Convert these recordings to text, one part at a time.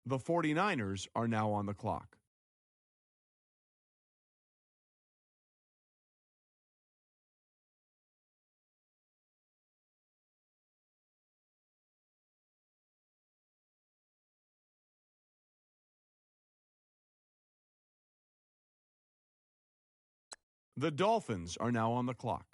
The 49ers are now on the clock. The Dolphins are now on the clock.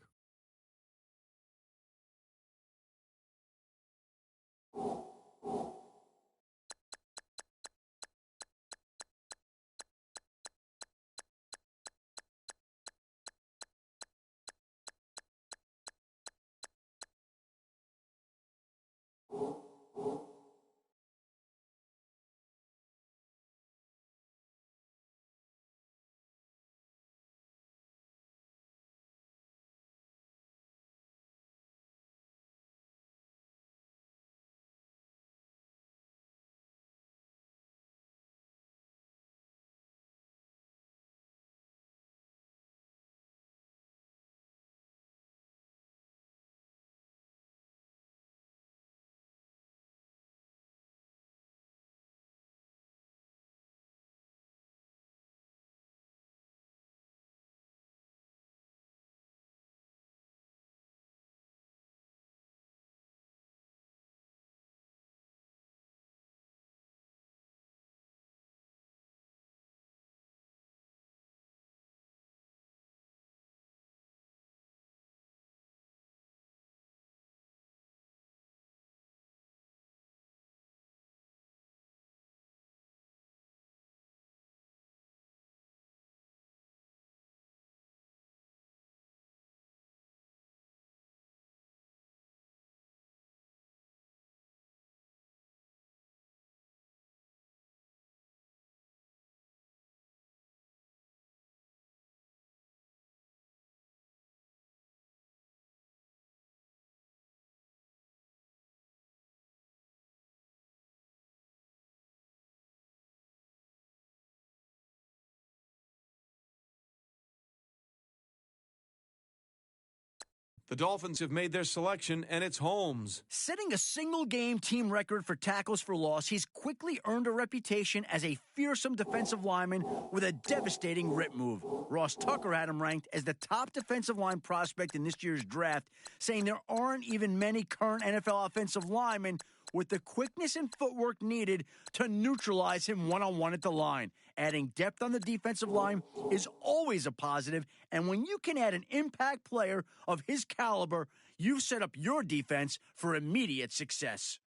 The Dolphins have made their selection, and it's Holmes. Setting a single-game team record for tackles for loss, he's quickly earned a reputation as a fearsome defensive lineman with a devastating rip move. Ross Tucker had him ranked as the top defensive line prospect in this year's draft, saying there aren't even many current NFL offensive linemen with the quickness and footwork needed to neutralize him one-on-one at the line. Adding depth on the defensive line is always a positive, and when you can add an impact player of his caliber, you've set up your defense for immediate success.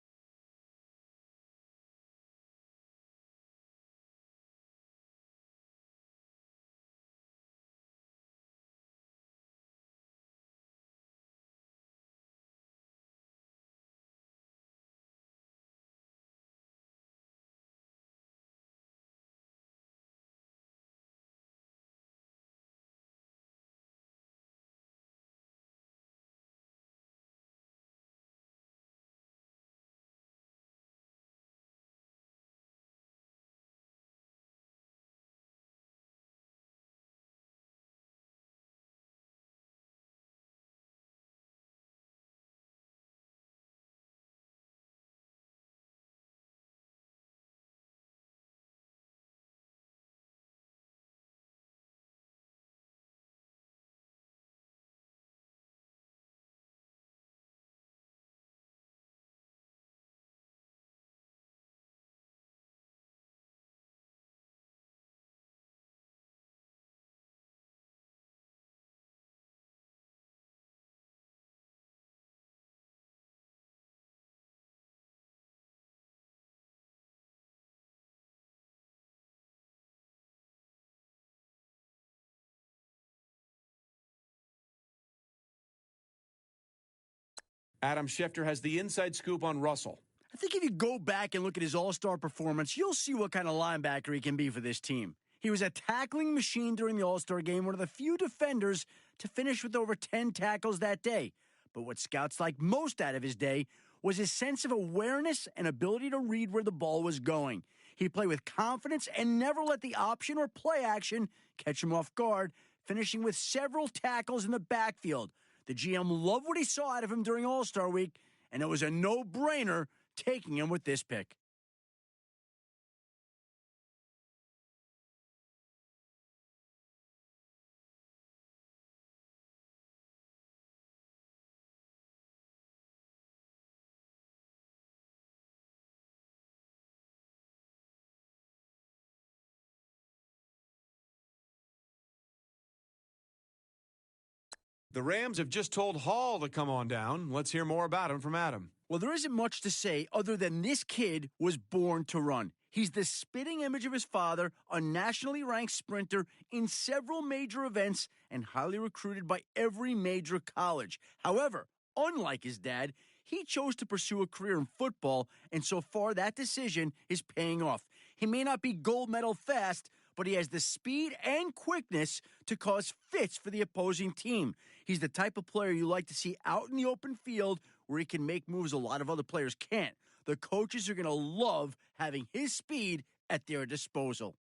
Adam Schefter has the inside scoop on Russell. I think if you go back and look at his all-star performance, you'll see what kind of linebacker he can be for this team. He was a tackling machine during the All-Star game, one of the few defenders to finish with over 10 tackles that day. But what scouts liked most out of his day was his sense of awareness and ability to read where the ball was going. He played with confidence and never let the option or play action catch him off guard, finishing with several tackles in the backfield. The GM loved what he saw out of him during All-Star Week, and it was a no-brainer taking him with this pick. The Rams have just told Hall to come on down. Let's hear more about him from Adam. Well, there isn't much to say other than this kid was born to run. He's the spitting image of his father, a nationally ranked sprinter in several major events and highly recruited by every major college. However, unlike his dad, he chose to pursue a career in football, and so far that decision is paying off. He may not be gold medal fast, but he has the speed and quickness to cause fits for the opposing team. He's the type of player you like to see out in the open field where he can make moves a lot of other players can't. The coaches are going to love having his speed at their disposal.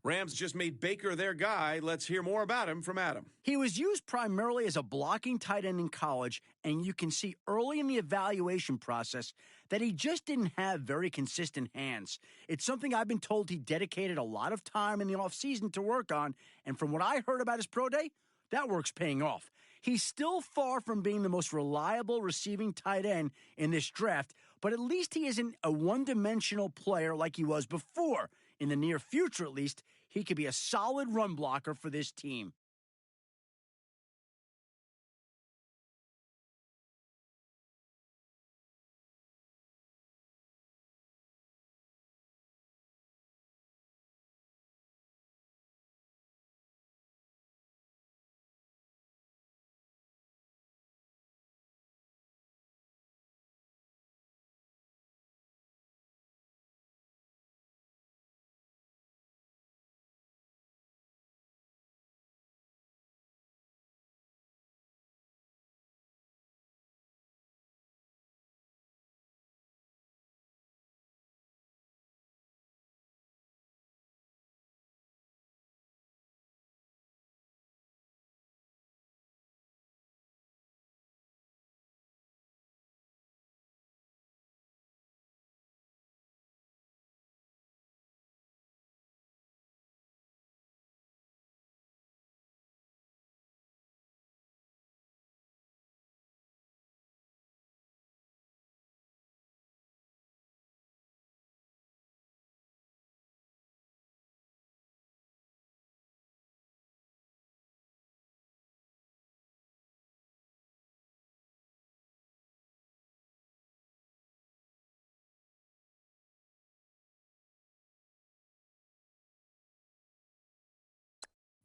Rams just made Baker their guy. Let's hear more about him from Adam. He was used primarily as a blocking tight end in college, and you can see early in the evaluation process that he just didn't have very consistent hands. It's something I've been told he dedicated a lot of time in the offseason to work on, and from what I heard about his pro day, that work's paying off. He's still far from being the most reliable receiving tight end in this draft, but at least he isn't a one-dimensional player like he was before. In the near future, at least, he could be a solid run blocker for this team.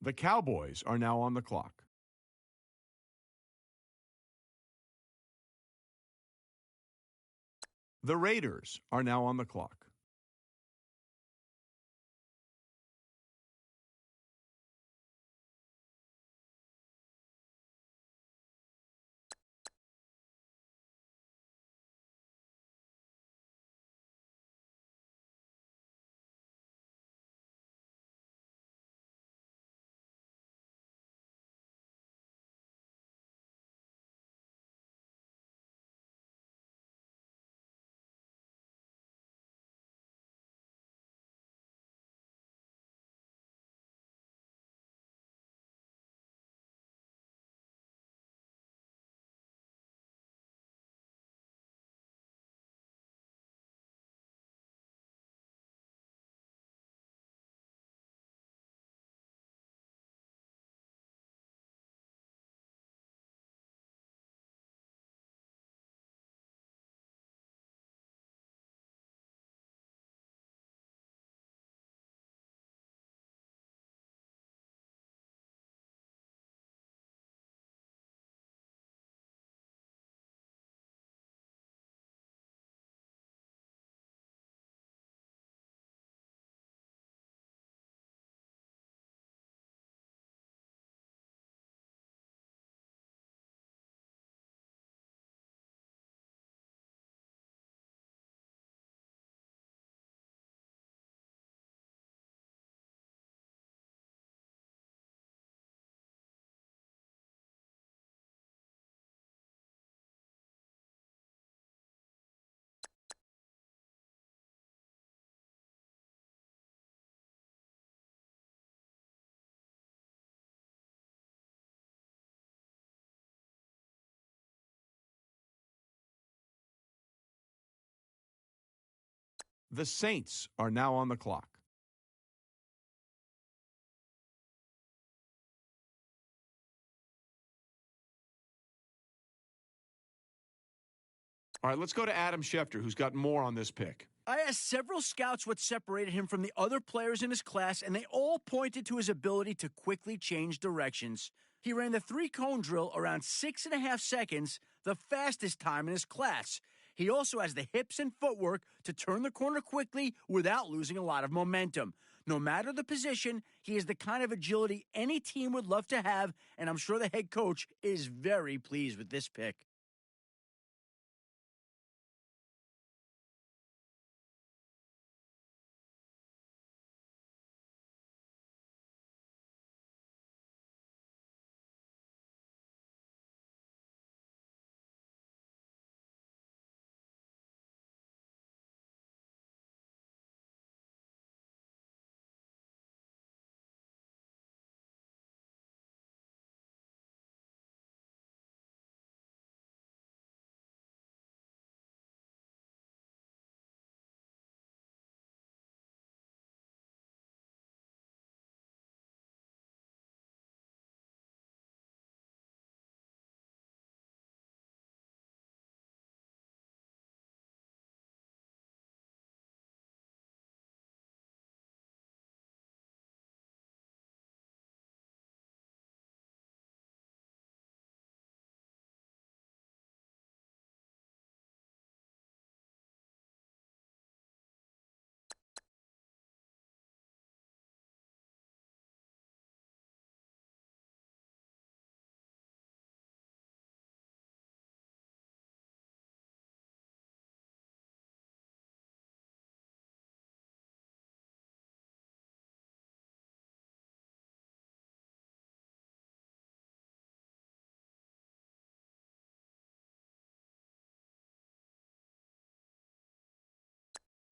The Cowboys are now on the clock. The Raiders are now on the clock. The Saints are now on the clock. All right, let's go to Adam Schefter, who's got more on this pick. I asked several scouts what separated him from the other players in his class, and they all pointed to his ability to quickly change directions. He ran the 3-cone drill around 6.5 seconds, the fastest time in his class. He also has the hips and footwork to turn the corner quickly without losing a lot of momentum. No matter the position, he has the kind of agility any team would love to have, and I'm sure the head coach is very pleased with this pick.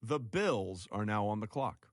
The Bills are now on the clock.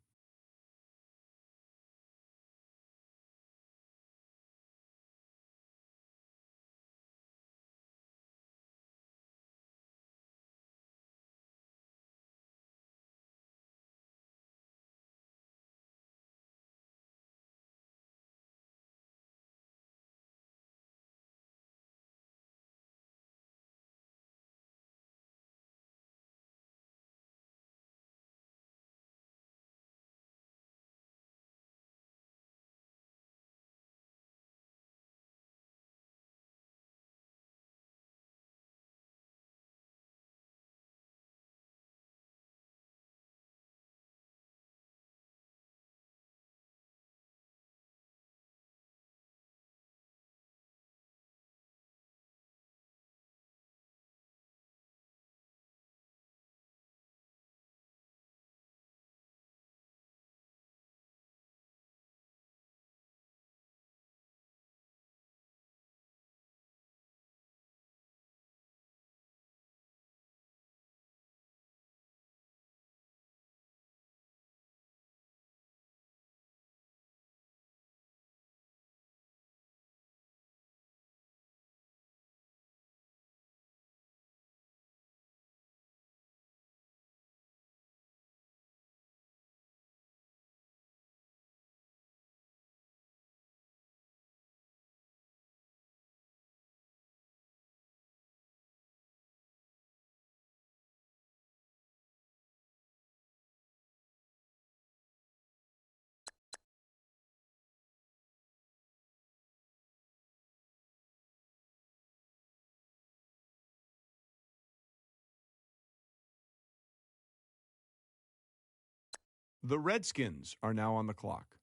The Redskins are now on the clock.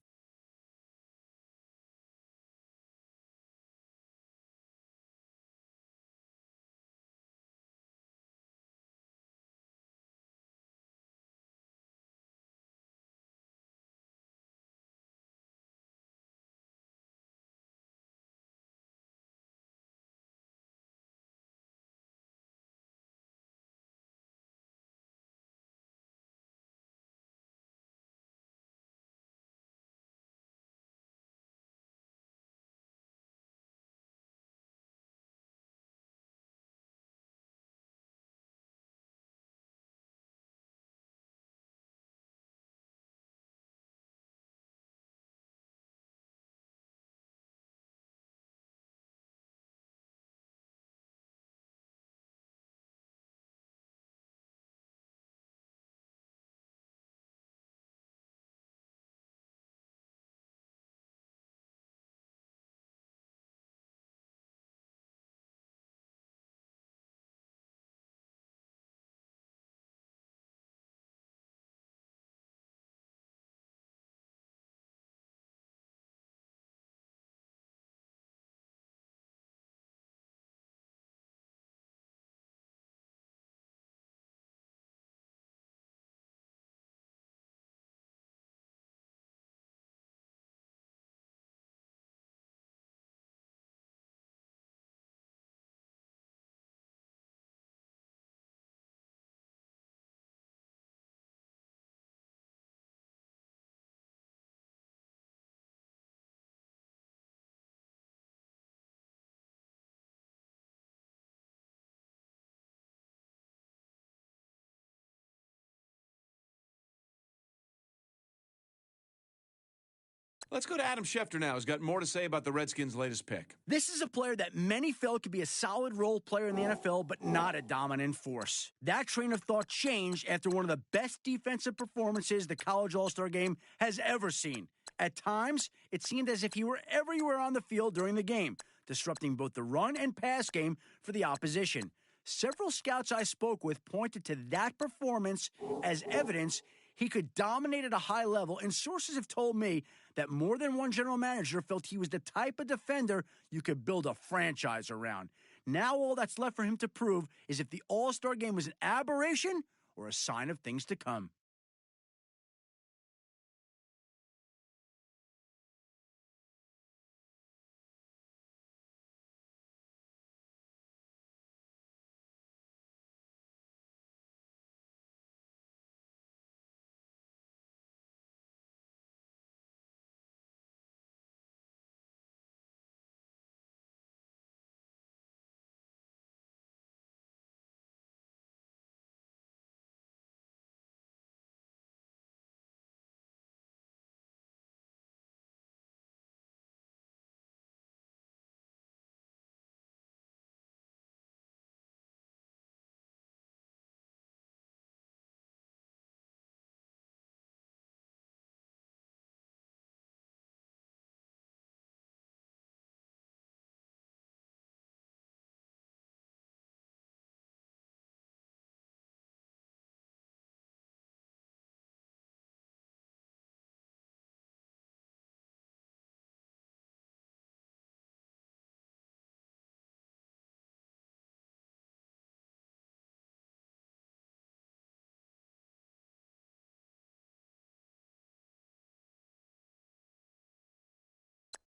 Let's go to Adam Schefter now, who's got more to say about the Redskins' latest pick. This is a player that many felt could be a solid role player in the NFL, but not a dominant force. That train of thought changed after one of the best defensive performances the College All-Star Game has ever seen. At times, it seemed as if he were everywhere on the field during the game, disrupting both the run and pass game for the opposition. Several scouts I spoke with pointed to that performance as evidence he could dominate at a high level, and sources have told me that more than one general manager felt he was the type of defender you could build a franchise around. Now all that's left for him to prove is if the All-Star Game was an aberration or a sign of things to come.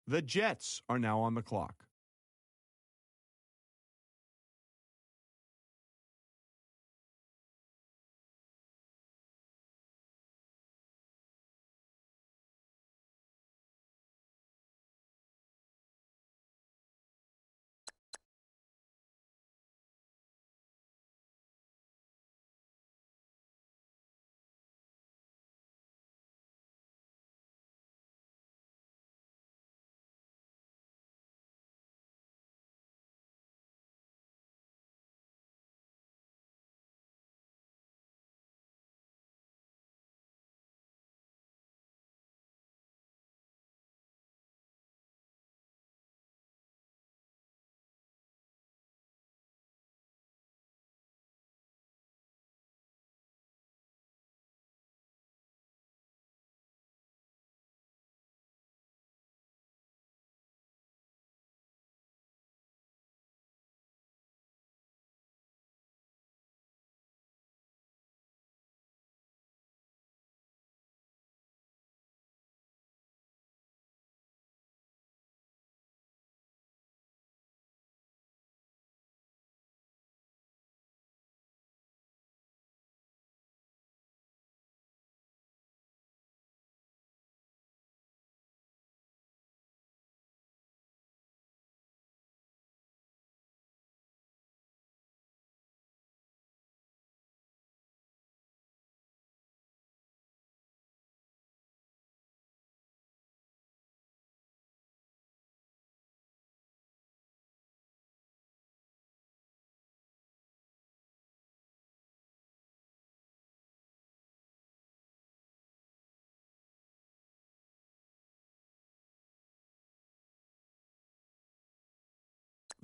The Jets are now on the clock.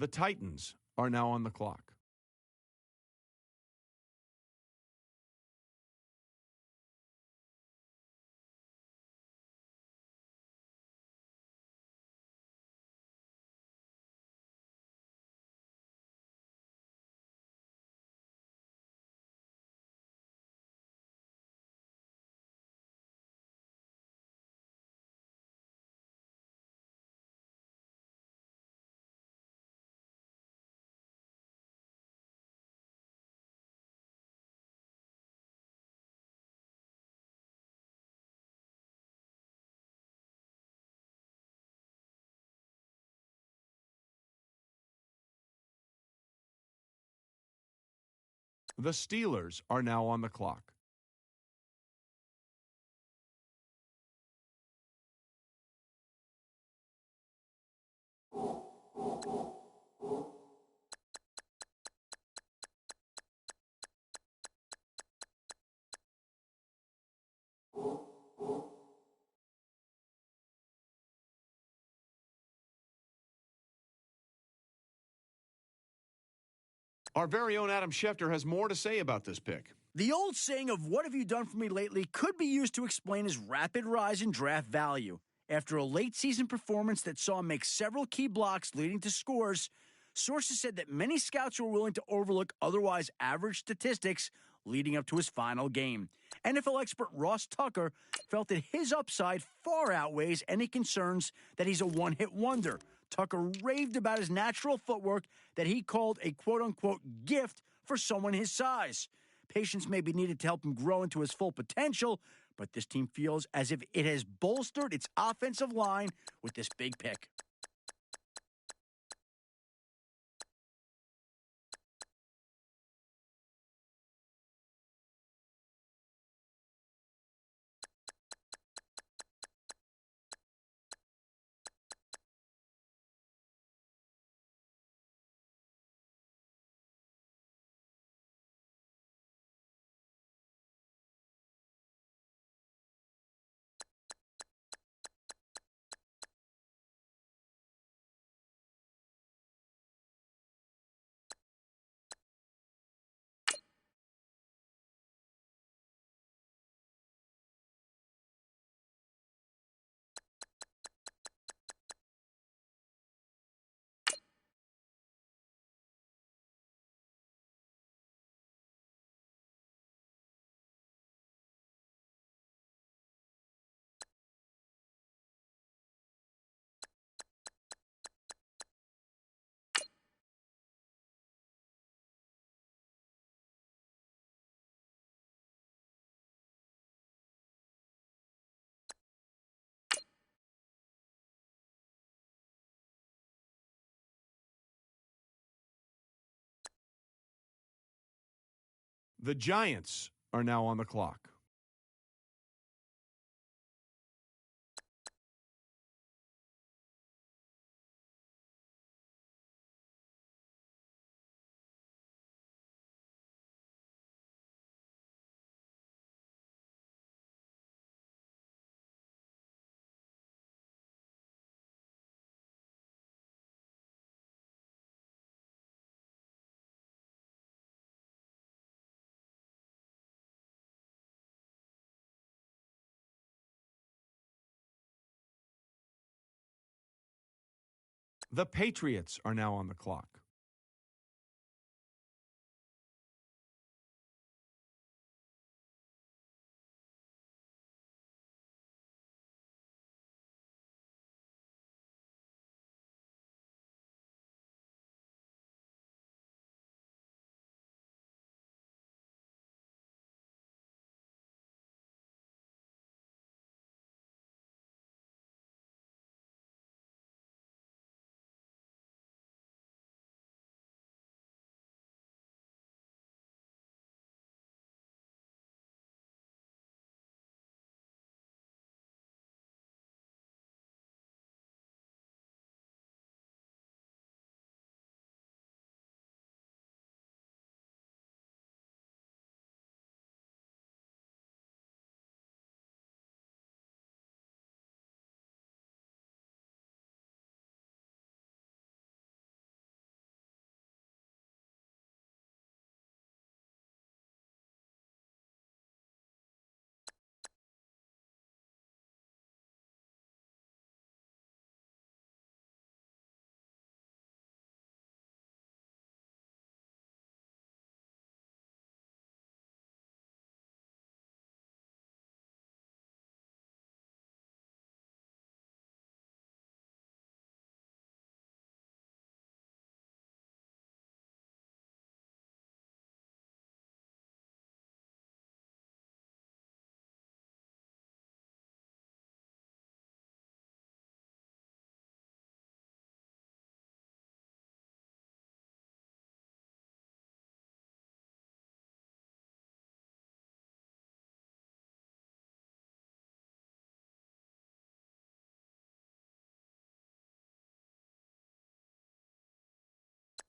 The Titans are now on the clock. The Steelers are now on the clock. Our very own Adam Schefter has more to say about this pick. The old saying of "what have you done for me lately" could be used to explain his rapid rise in draft value. After a late season performance that saw him make several key blocks leading to scores, sources said that many scouts were willing to overlook otherwise average statistics leading up to his final game. NFL expert Ross Tucker felt that his upside far outweighs any concerns that he's a one-hit wonder. Tucker raved about his natural footwork that he called a quote-unquote gift for someone his size. Patience may be needed to help him grow into his full potential, but this team feels as if it has bolstered its offensive line with this big pick. The Giants are now on the clock. The Patriots are now on the clock.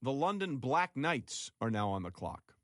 The London Black Knights are now on the clock.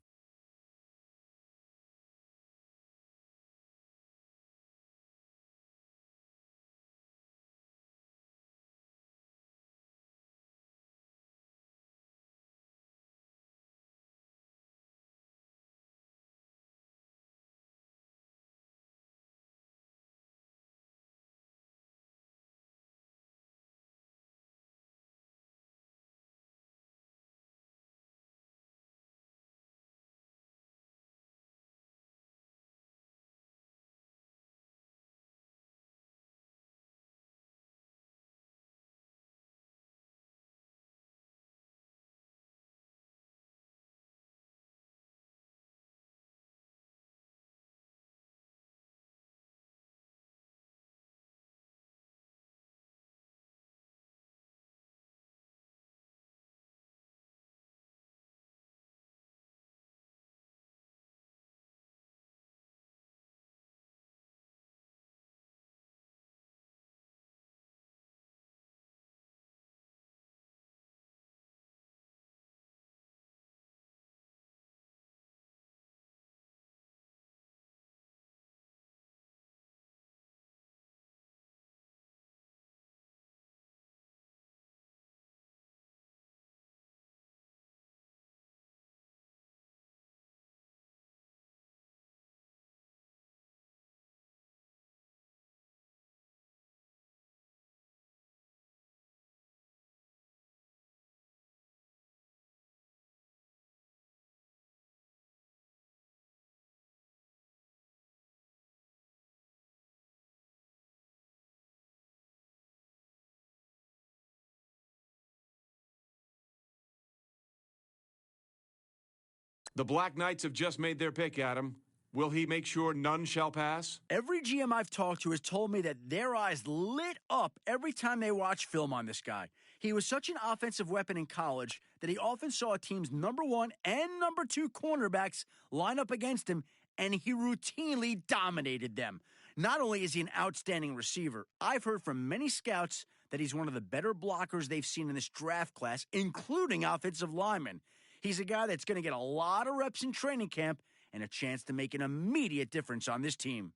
The Black Knights have just made their pick, Adam. Will he make sure none shall pass? Every GM I've talked to has told me that their eyes lit up every time they watch film on this guy. He was such an offensive weapon in college that he often saw a team's number 1 and number 2 cornerbacks line up against him, and he routinely dominated them. Not only is he an outstanding receiver, I've heard from many scouts that he's one of the better blockers they've seen in this draft class, including offensive linemen. He's a guy that's going to get a lot of reps in training camp and a chance to make an immediate difference on this team.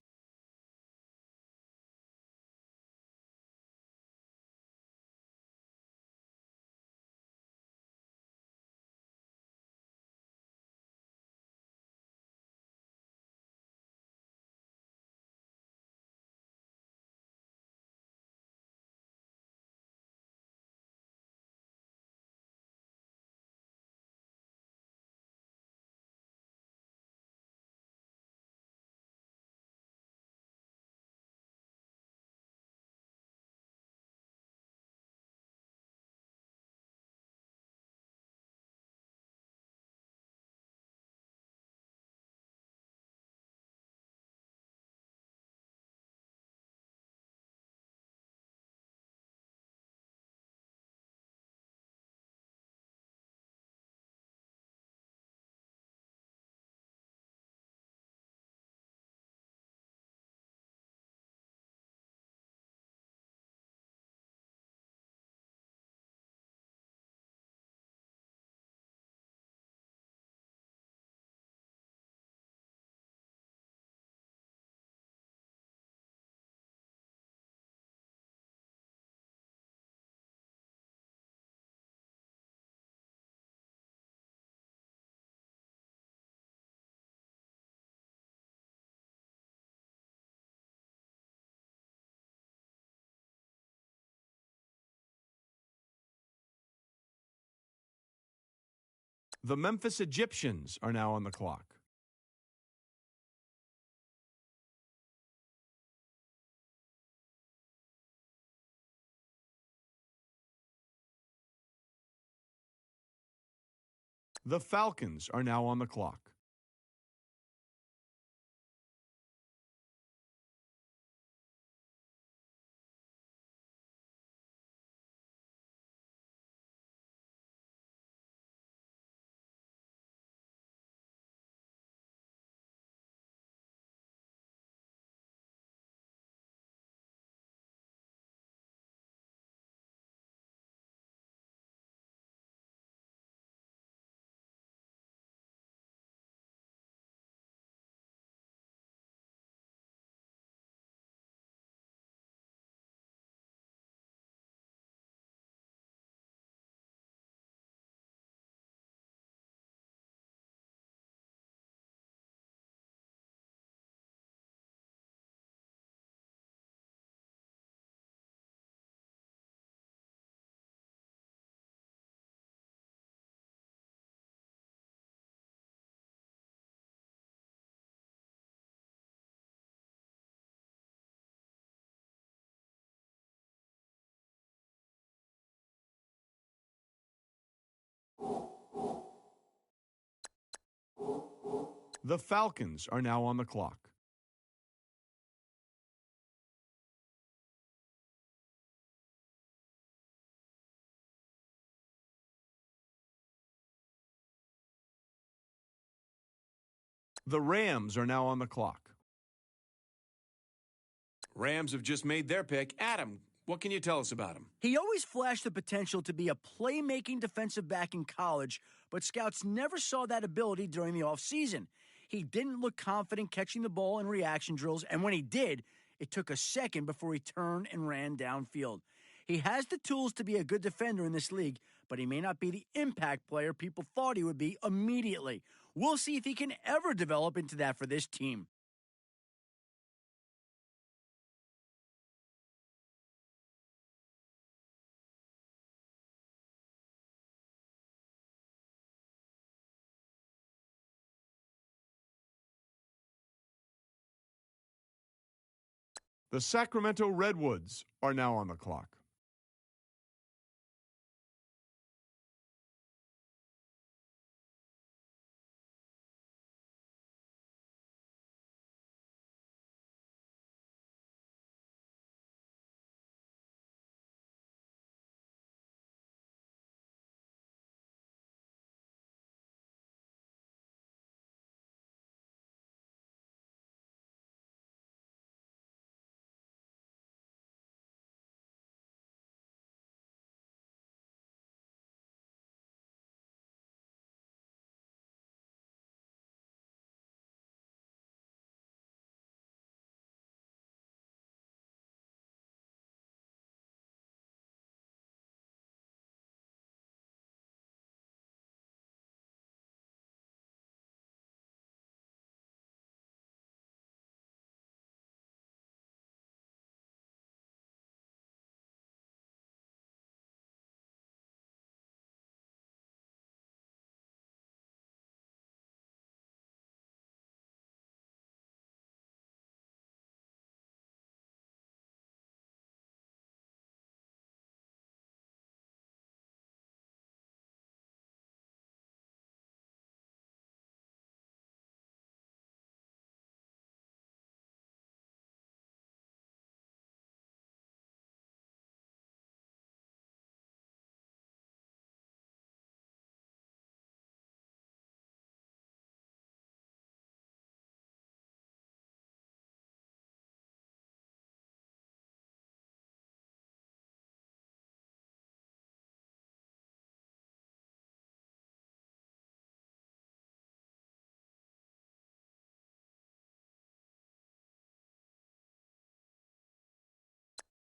The Memphis Egyptians are now on the clock. The Falcons are now on the clock. The Falcons are now on the clock. The Rams are now on the clock. Rams have just made their pick. Adam, what can you tell us about him? He always flashed the potential to be a playmaking defensive back in college, but scouts never saw that ability during the offseason. He didn't look confident catching the ball in reaction drills, and when he did, it took a second before he turned and ran downfield. He has the tools to be a good defender in this league, but he may not be the impact player people thought he would be immediately. We'll see if he can ever develop into that for this team. The Sacramento Redwoods are now on the clock.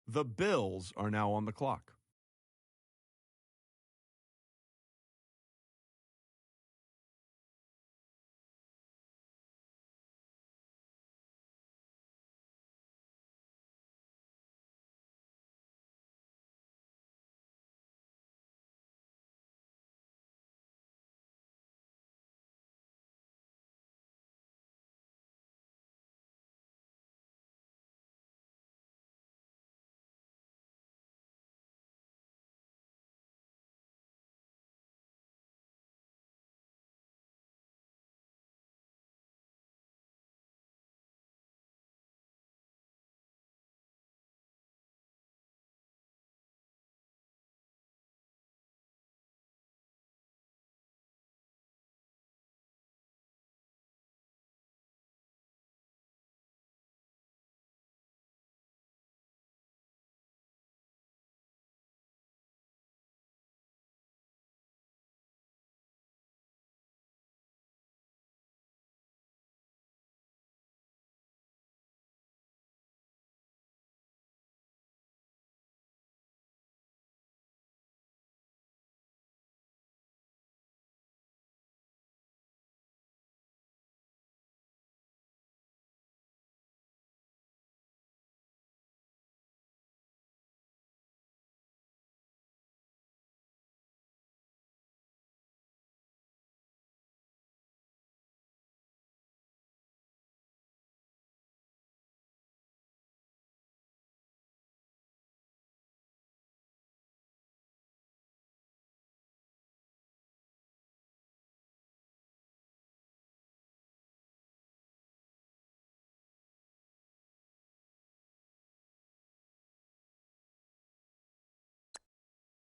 The Bills are now on the clock.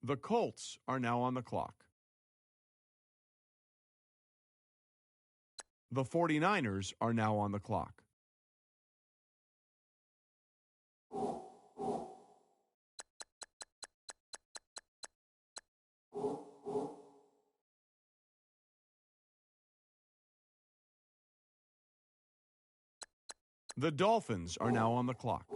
The Colts are now on the clock. The 49ers are now on the clock. The Dolphins are now on the clock.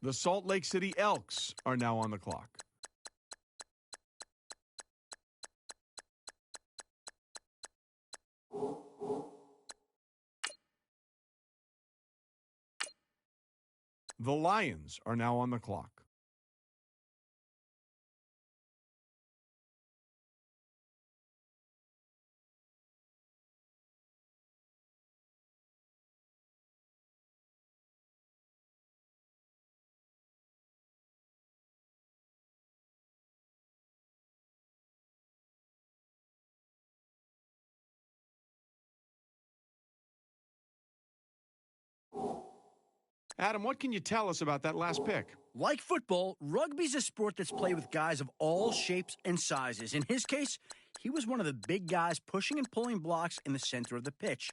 The Salt Lake City Elks are now on the clock. The Lions are now on the clock. Adam, what can you tell us about that last pick? Like football, rugby's a sport that's played with guys of all shapes and sizes. In his case, he was one of the big guys pushing and pulling blocks in the center of the pitch.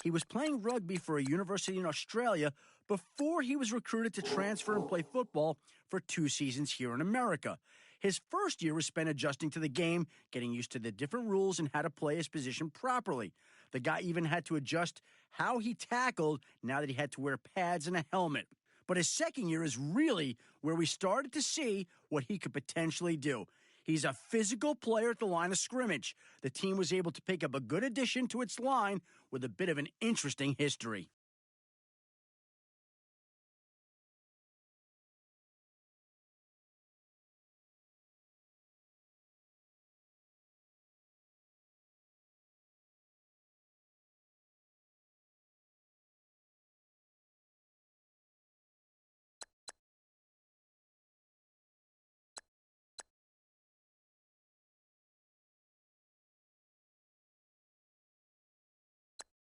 He was playing rugby for a university in Australia before he was recruited to transfer and play football for 2 seasons here in America. His first year was spent adjusting to the game, getting used to the different rules and how to play his position properly. The guy even had to adjust how he tackled now that he had to wear pads and a helmet. But his second year is really where we started to see what he could potentially do. He's a physical player at the line of scrimmage. The team was able to pick up a good addition to its line with a bit of an interesting history.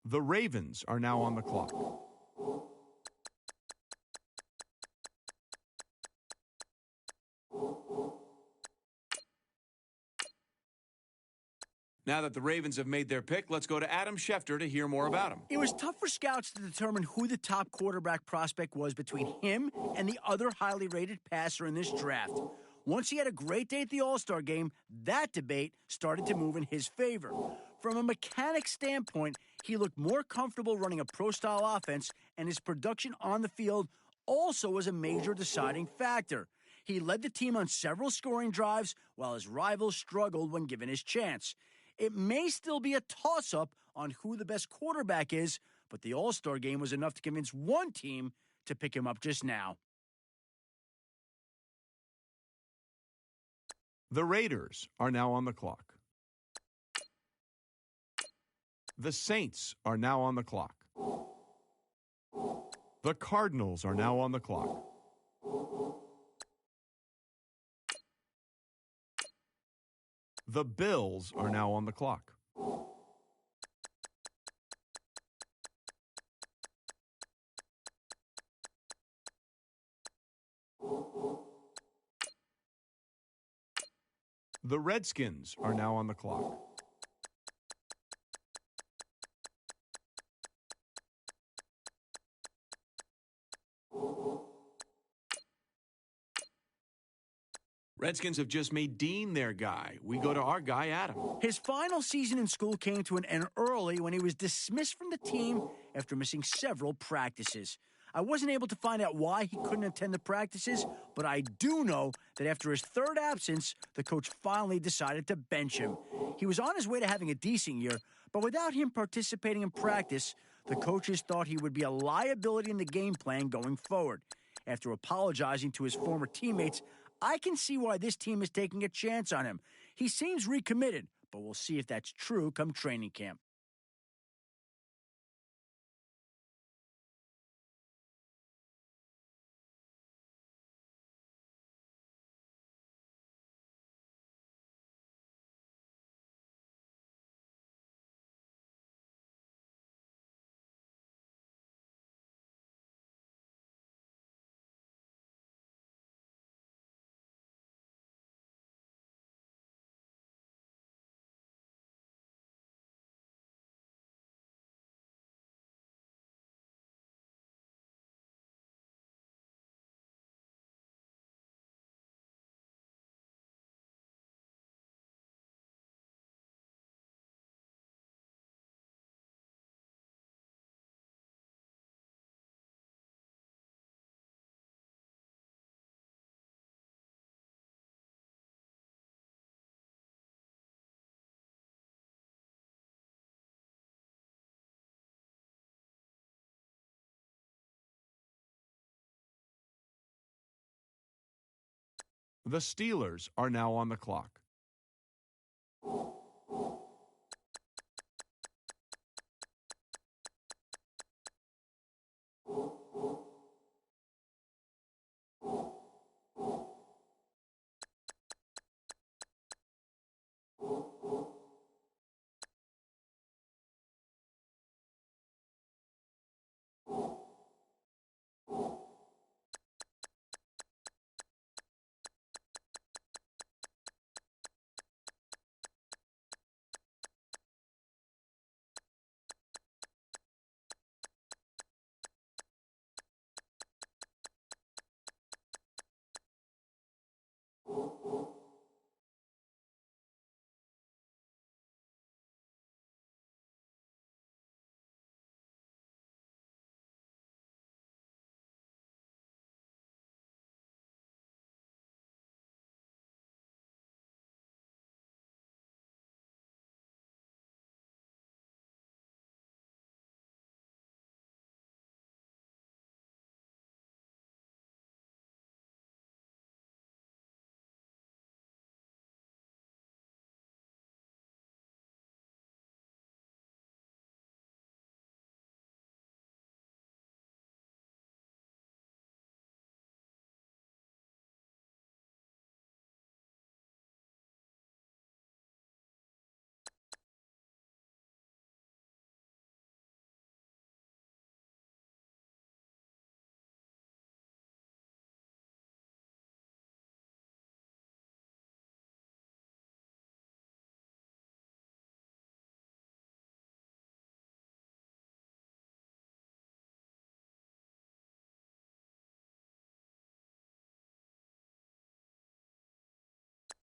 The Ravens are now on the clock. Now that the Ravens have made their pick, let's go to Adam Schefter to hear more about him. It was tough for scouts to determine who the top quarterback prospect was between him and the other highly rated passer in this draft. Once he had a great day at the All-Star game, that debate started to move in his favor. From a mechanic standpoint, he looked more comfortable running a pro-style offense, and his production on the field also was a major deciding factor. He led the team on several scoring drives while his rivals struggled when given his chance. It may still be a toss-up on who the best quarterback is, but the All-Star game was enough to convince one team to pick him up just now. The Raiders are now on the clock. The Saints are now on the clock. The Cardinals are now on the clock. The Bills are now on the clock. The Redskins are now on the clock. Redskins have just made Dean their guy. We go to our guy, Adam. His final season in school came to an end early when he was dismissed from the team after missing several practices. I wasn't able to find out why he couldn't attend the practices, but I do know that after his third absence, the coach finally decided to bench him. He was on his way to having a decent year, but without him participating in practice, the coaches thought he would be a liability in the game plan going forward. After apologizing to his former teammates, I can see why this team is taking a chance on him. He seems recommitted, but we'll see if that's true come training camp. The Steelers are now on the clock.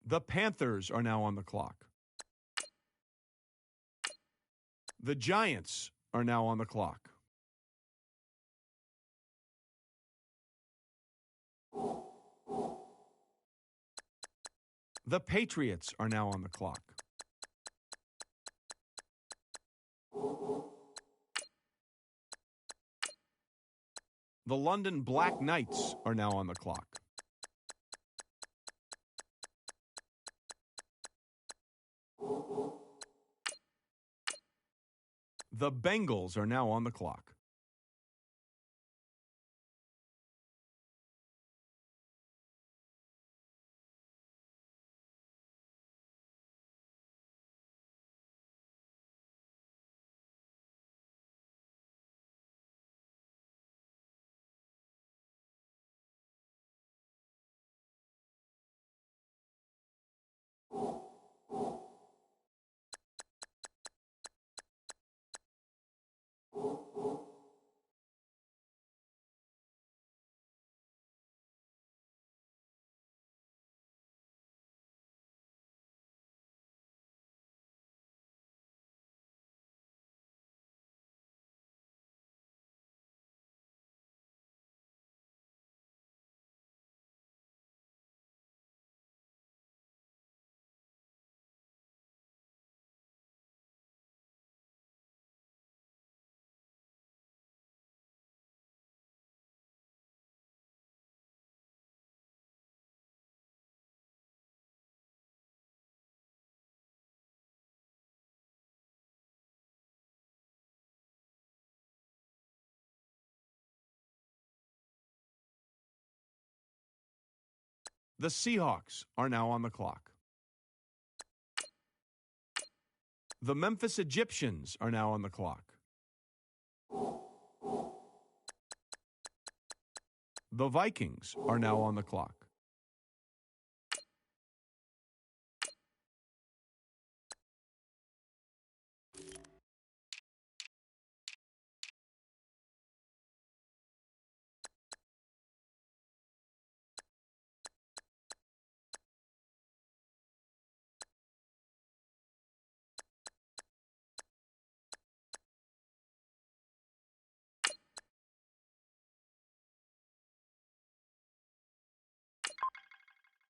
The Panthers are now on the clock. The Giants are now on the clock. The Patriots are now on the clock. The London Black Knights are now on the clock. The Bengals are now on the clock. The Seahawks are now on the clock. The Memphis Egyptians are now on the clock. The Vikings are now on the clock.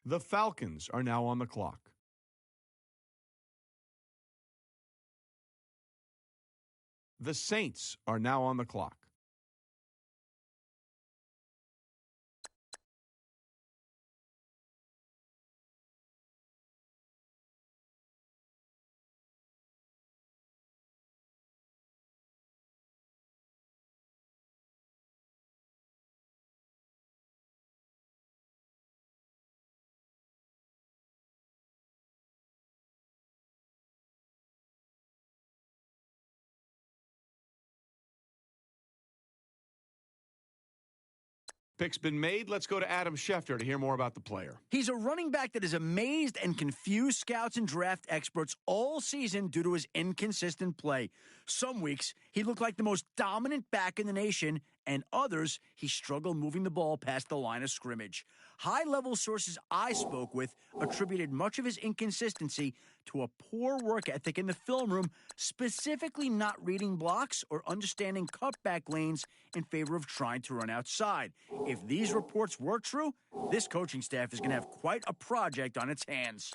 The Falcons are now on the clock. The Saints are now on the clock. Pick's been made. Let's go to Adam Schefter to hear more about the player. He's a running back that has amazed and confused scouts and draft experts all season due to his inconsistent play. Some weeks, he looked like the most dominant back in the nation, and others, he struggled moving the ball past the line of scrimmage. High-level sources I spoke with attributed much of his inconsistency to a poor work ethic in the film room, specifically not reading blocks or understanding cutback lanes in favor of trying to run outside. If these reports were true, this coaching staff is going to have quite a project on its hands.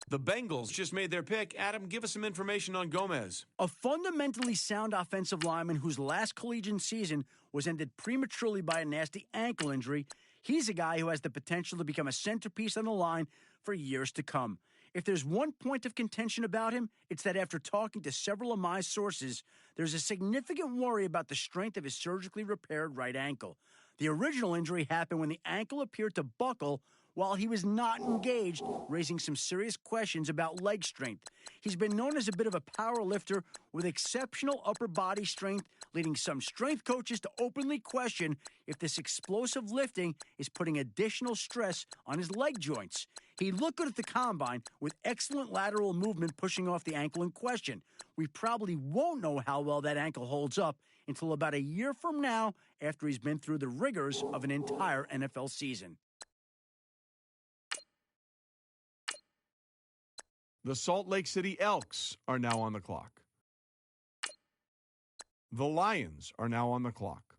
The Bengals just made their pick. Adam, give us some information on Gomez. A fundamentally sound offensive lineman whose last collegiate season was ended prematurely by a nasty ankle injury. He's a guy who has the potential to become a centerpiece on the line for years to come. If there's one point of contention about him, it's that after talking to several of my sources, there's a significant worry about the strength of his surgically repaired right ankle. The original injury happened when the ankle appeared to buckle while he was not engaged, raising some serious questions about leg strength. He's been known as a bit of a power lifter with exceptional upper body strength, leading some strength coaches to openly question if this explosive lifting is putting additional stress on his leg joints. He looked good at the combine with excellent lateral movement pushing off the ankle in question. We probably won't know how well that ankle holds up until about a year from now after he's been through the rigors of an entire NFL season. The Salt Lake City Elks are now on the clock. The Lions are now on the clock.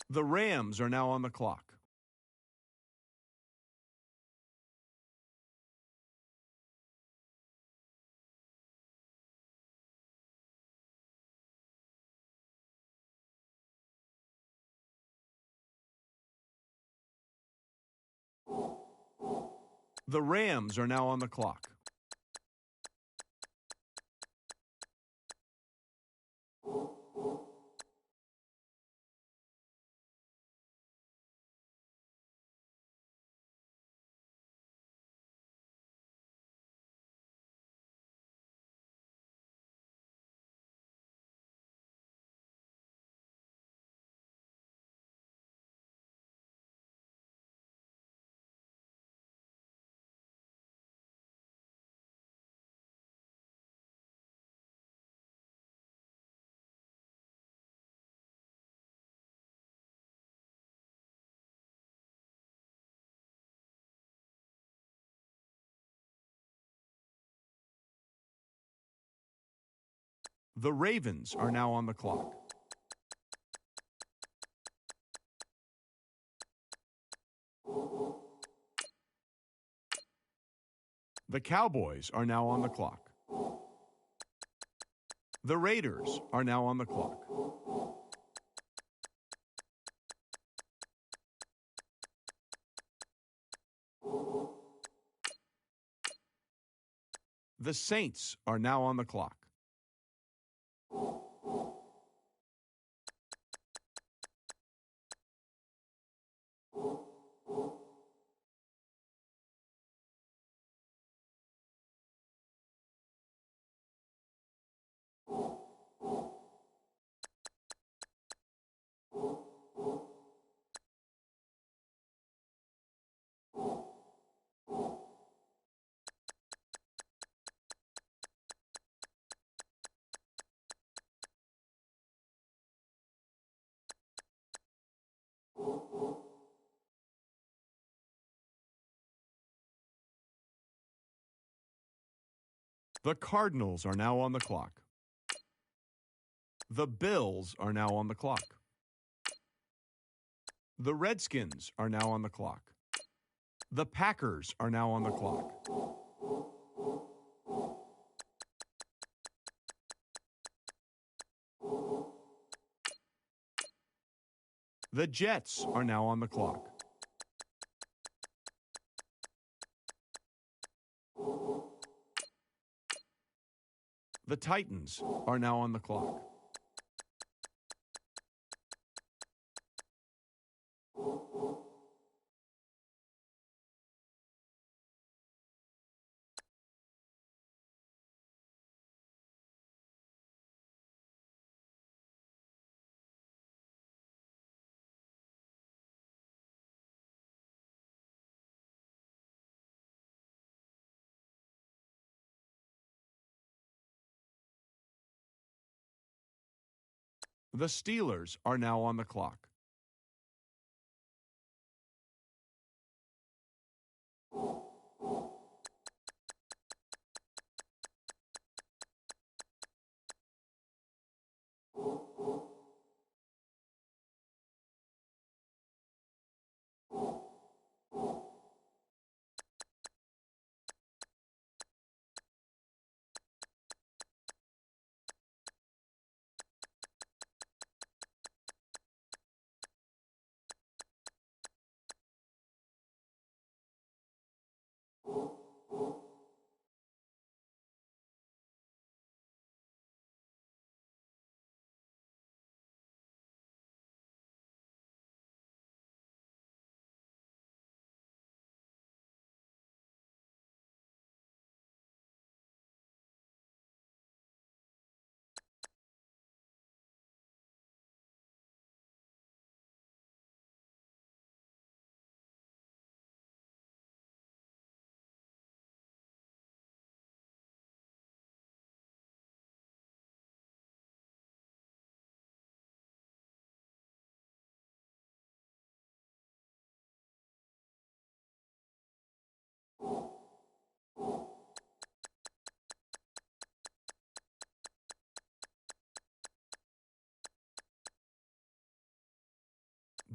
The Rams are now on the clock. The Rams are now on the clock. The Ravens are now on the clock. The Cowboys are now on the clock. The Raiders are now on the clock. The Saints are now on the clock. The Cardinals are now on the clock. The Bills are now on the clock. The Redskins are now on the clock. The Packers are now on the clock. The Jets are now on the clock. The Titans are now on the clock. The Steelers are now on the clock.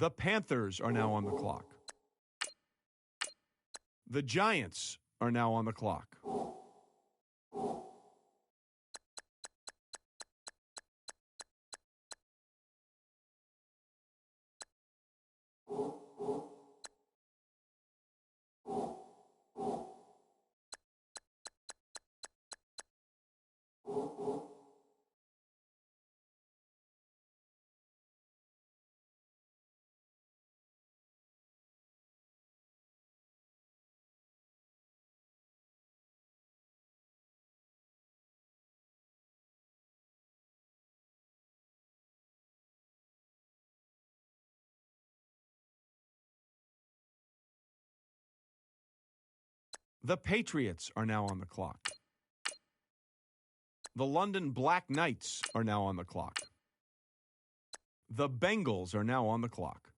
The Panthers are now on the clock. The Giants are now on the clock. The Patriots are now on the clock. The London Black Knights are now on the clock. The Bengals are now on the clock.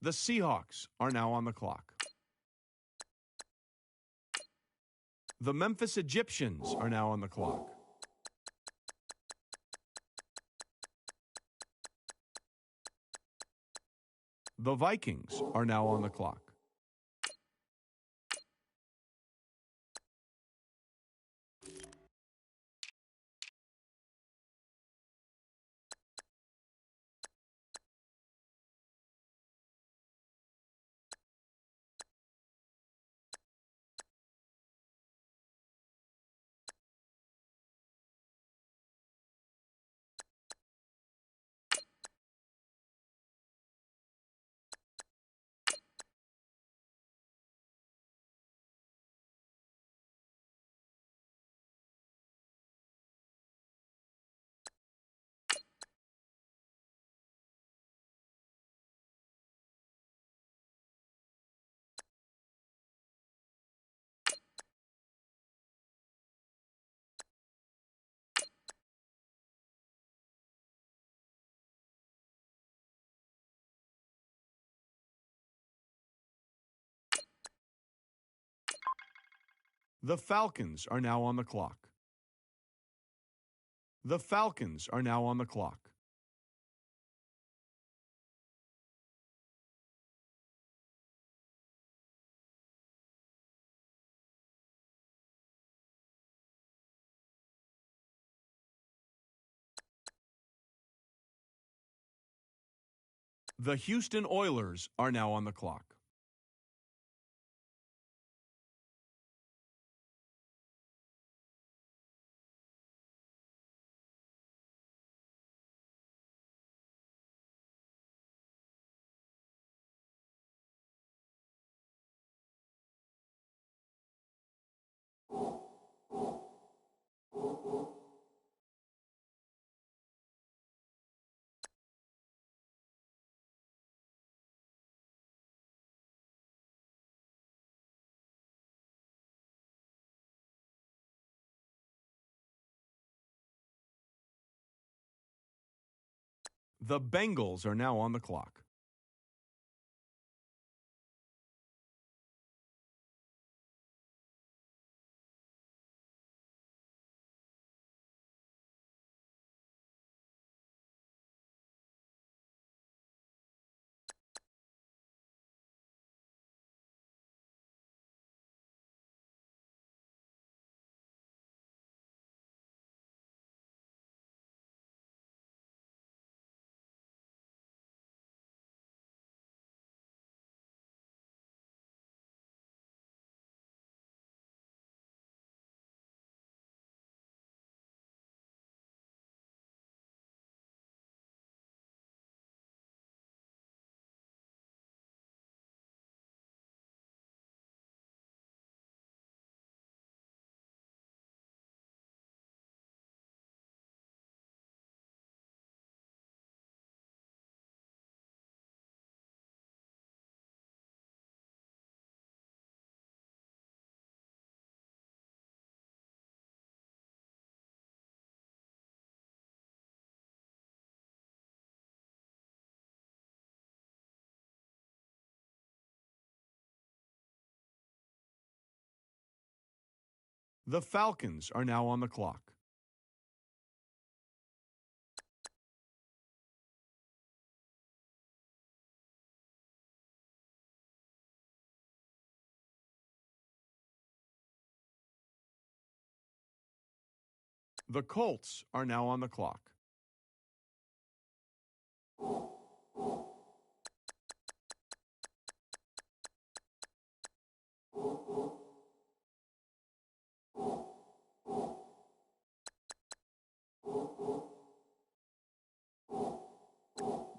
The Seahawks are now on the clock. The Memphis Egyptians are now on the clock. The Vikings are now on the clock. The Falcons are now on the clock. The Falcons are now on the clock. The Houston Oilers are now on the clock. The Bengals are now on the clock. The Falcons are now on the clock. The Colts are now on the clock.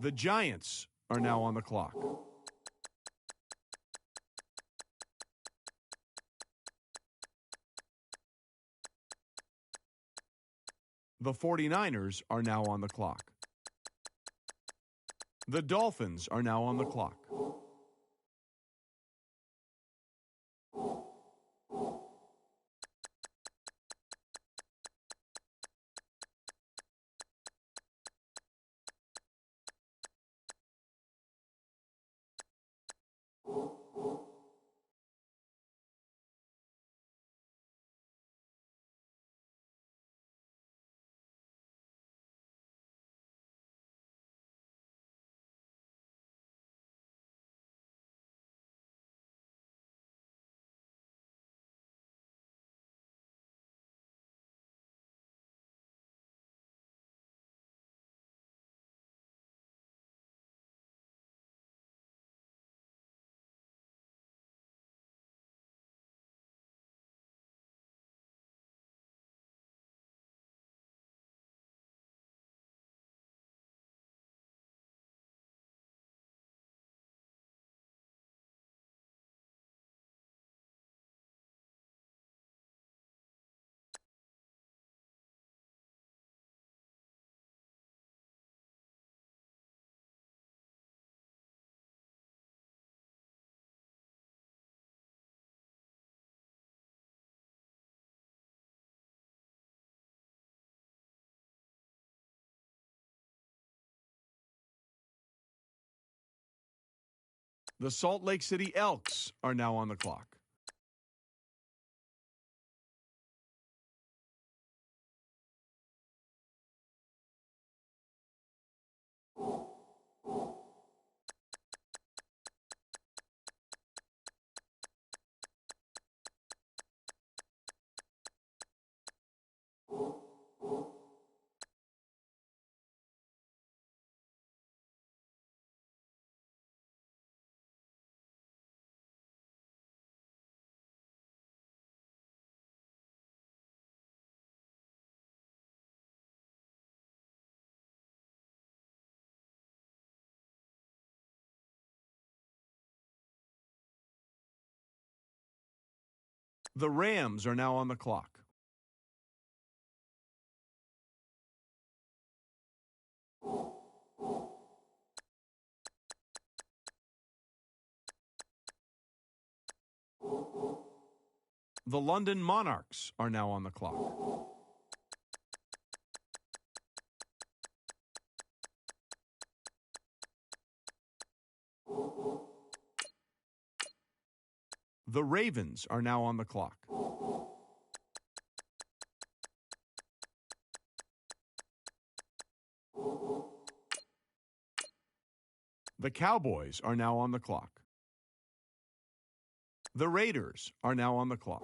The Giants are now on the clock. The 49ers are now on the clock. The Dolphins are now on the clock. The Salt Lake City Elks are now on the clock. The Rams are now on the clock. The London Monarchs are now on the clock. The Ravens are now on the clock. The Cowboys are now on the clock. The Raiders are now on the clock.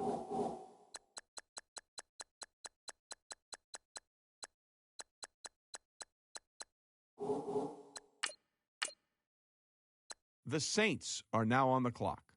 The Saints are now on the clock.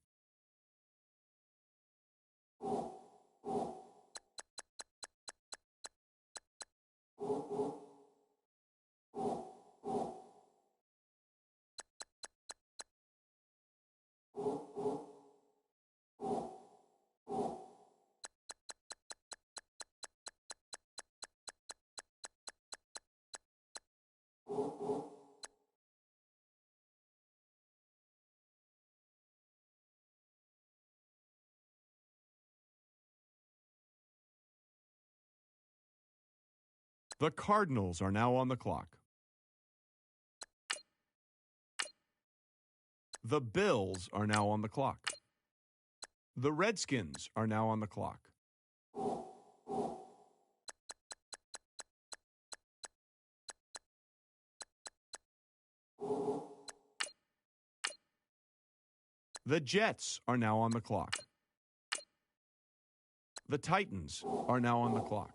The Cardinals are now on the clock. The Bills are now on the clock. The Redskins are now on the clock. The Jets are now on the clock. The Titans are now on the clock.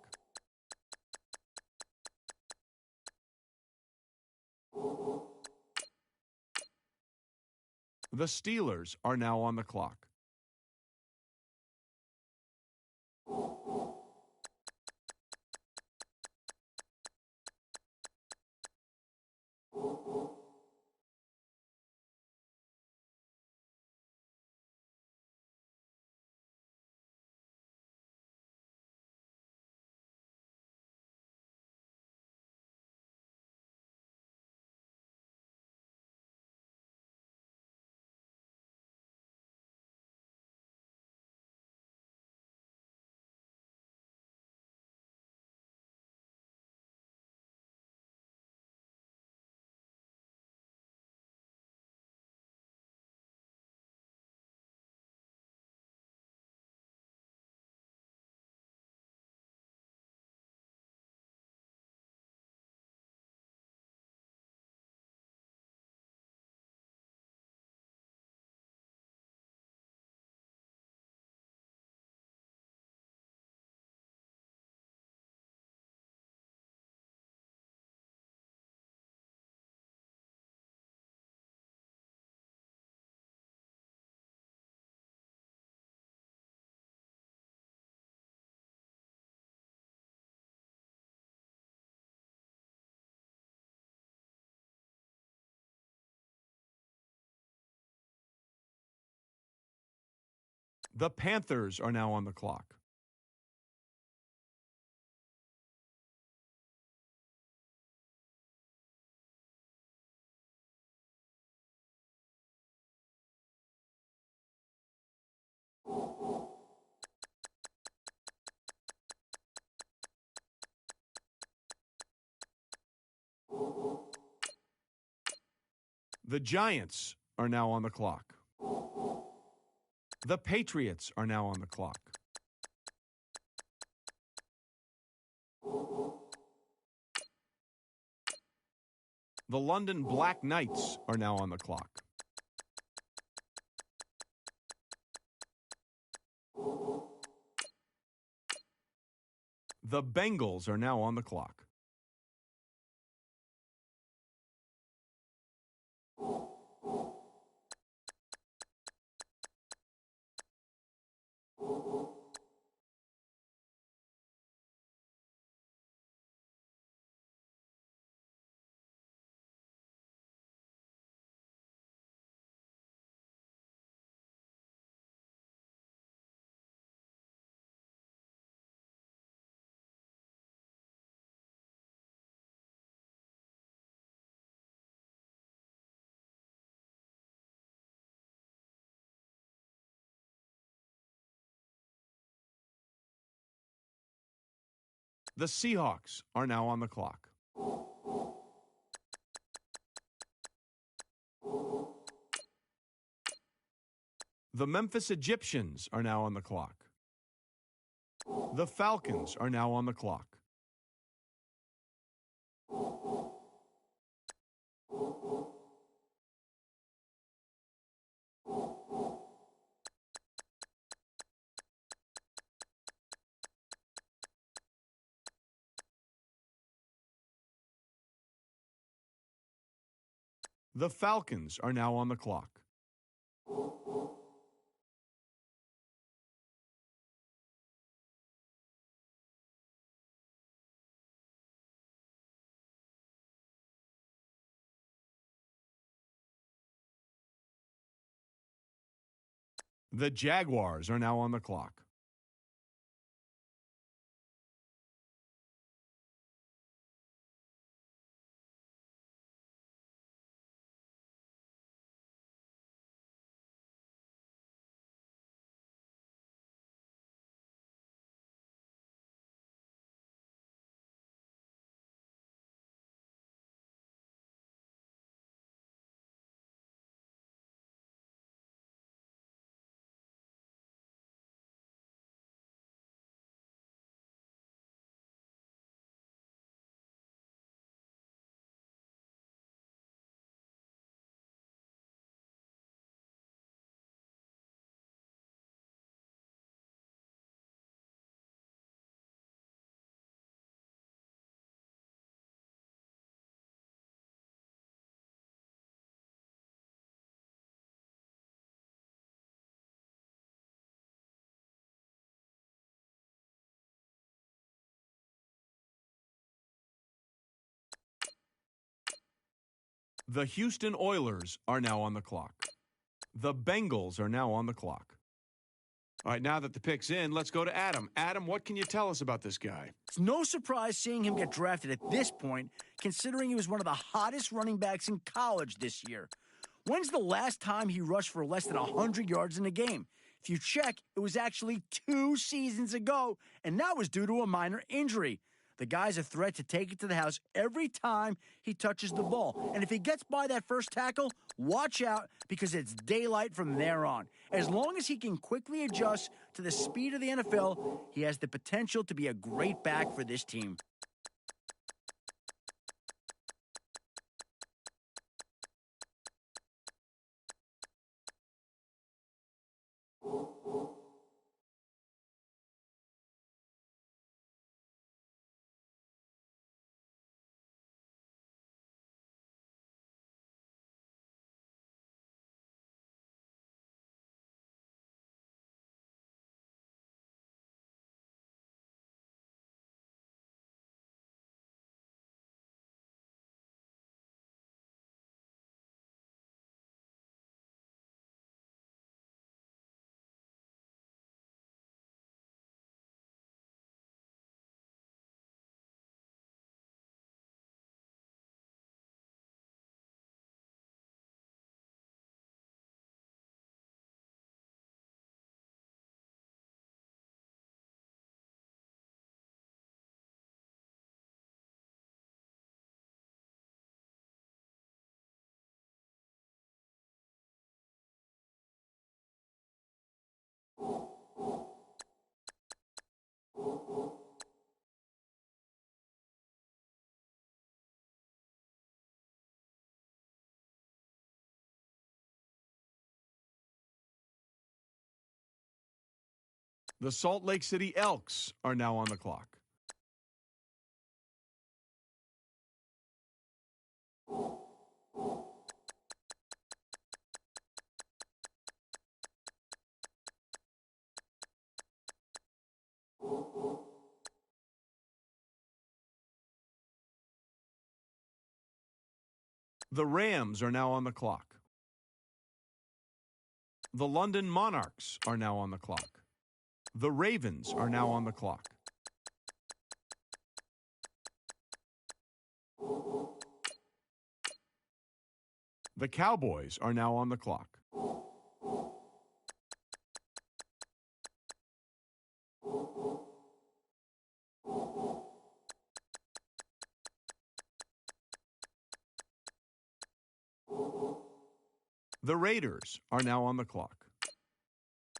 The Steelers are now on the clock. The Panthers are now on the clock. The Giants are now on the clock. The Patriots are now on the clock. The London Black Knights are now on the clock. The Bengals are now on the clock. The Seahawks are now on the clock. The Memphis Egyptians are now on the clock. The Falcons are now on the clock. The Falcons are now on the clock. The Jaguars are now on the clock. The Houston Oilers are now on the clock. The Bengals are now on the clock. All right, now that the pick's in, let's go to Adam. Adam, what can you tell us about this guy? It's no surprise seeing him get drafted at this point, considering he was one of the hottest running backs in college this year. When's the last time he rushed for less than 100 yards in a game? If you check, it was actually 2 seasons ago, and that was due to a minor injury. The guy's a threat to take it to the house every time he touches the ball. And if he gets by that first tackle, watch out because it's daylight from there on. As long as he can quickly adjust to the speed of the NFL, he has the potential to be a great back for this team. The Salt Lake City Elks are now on the clock. The Rams are now on the clock. The London Monarchs are now on the clock. The Ravens are now on the clock. The Cowboys are now on the clock. The Raiders are now on the clock.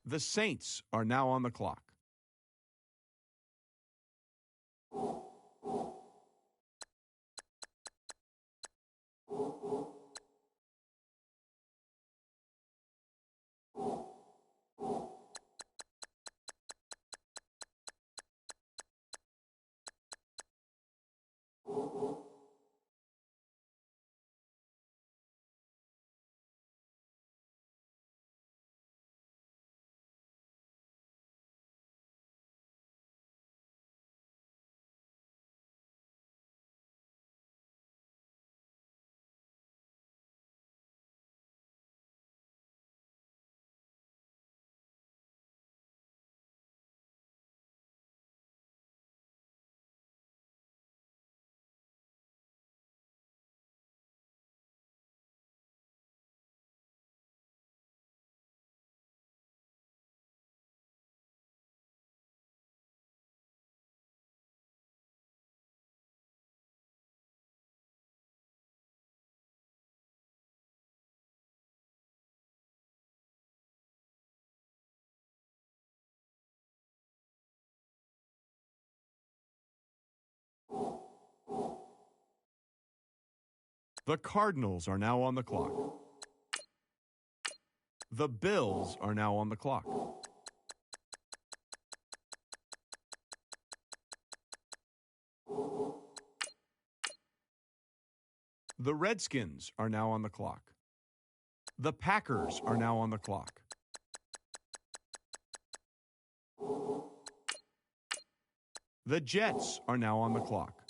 The Saints are now on the clock. The Cardinals are now on the clock. The Bills are now on the clock. The Redskins are now on the clock. The Packers are now on the clock. The Jets are now on the clock.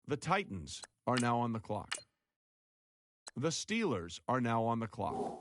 The Titans are now on the clock. The Steelers are now on the clock.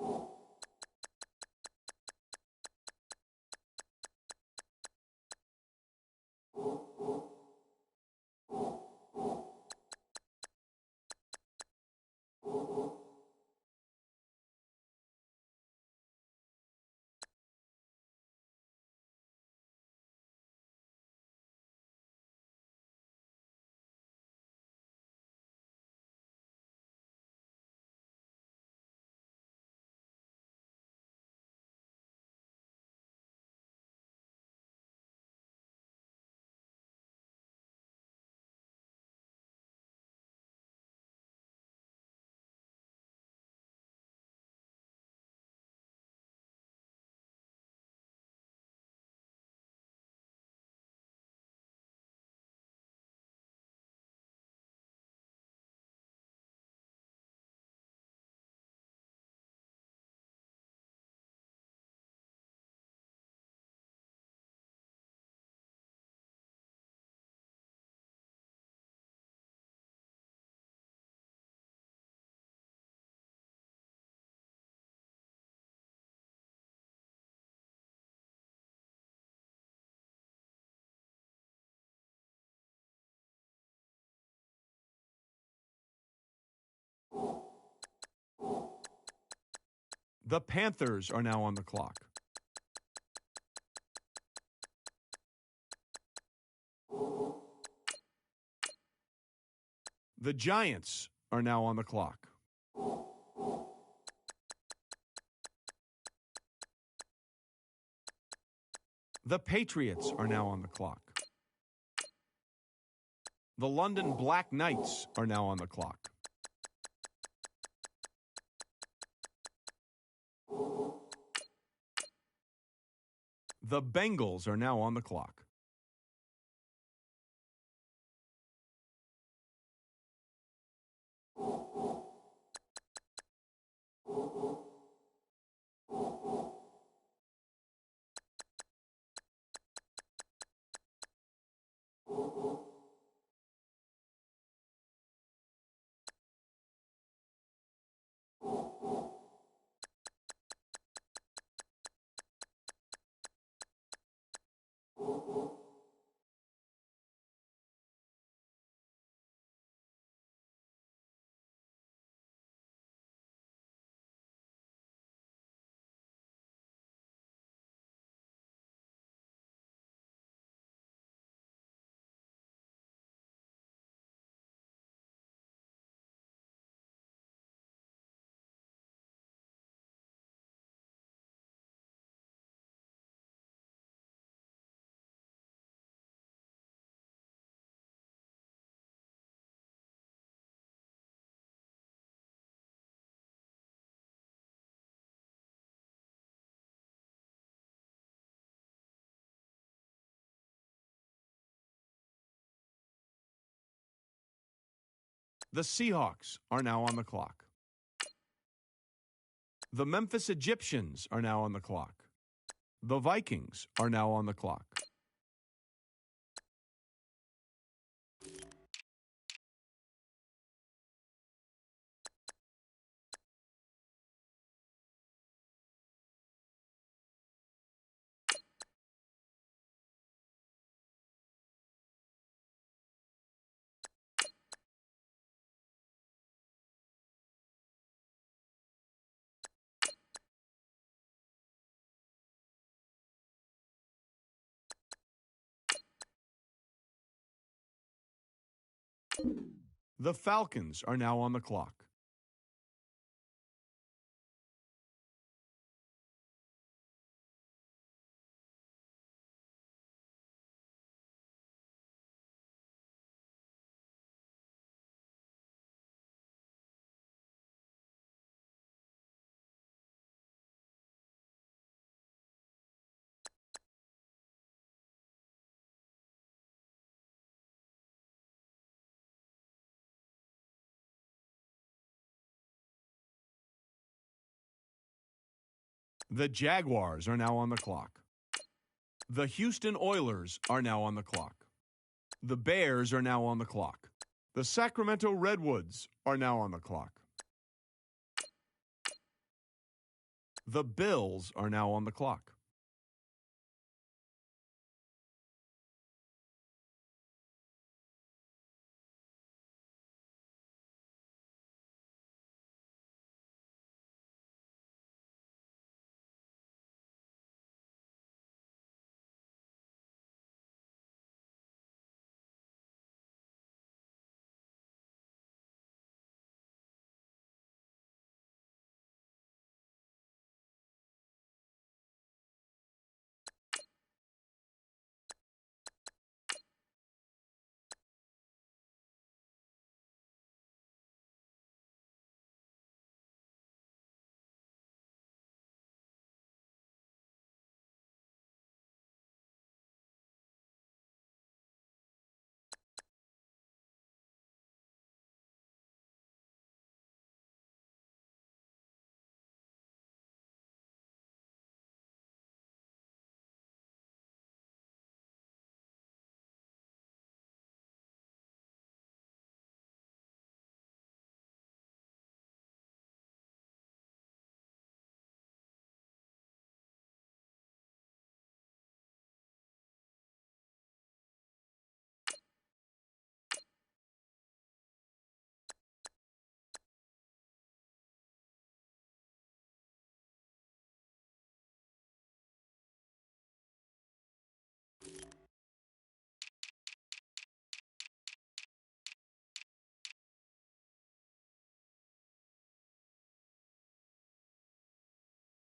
The Panthers are now on the clock. The Giants are now on the clock. The Patriots are now on the clock. The London Black Knights are now on the clock. The Bengals are now on the clock. The Seahawks are now on the clock. The Memphis Egyptians are now on the clock. The Vikings are now on the clock. The Falcons are now on the clock. The Jaguars are now on the clock. The Houston Oilers are now on the clock. The Bears are now on the clock. The Sacramento Redwoods are now on the clock. The Bills are now on the clock.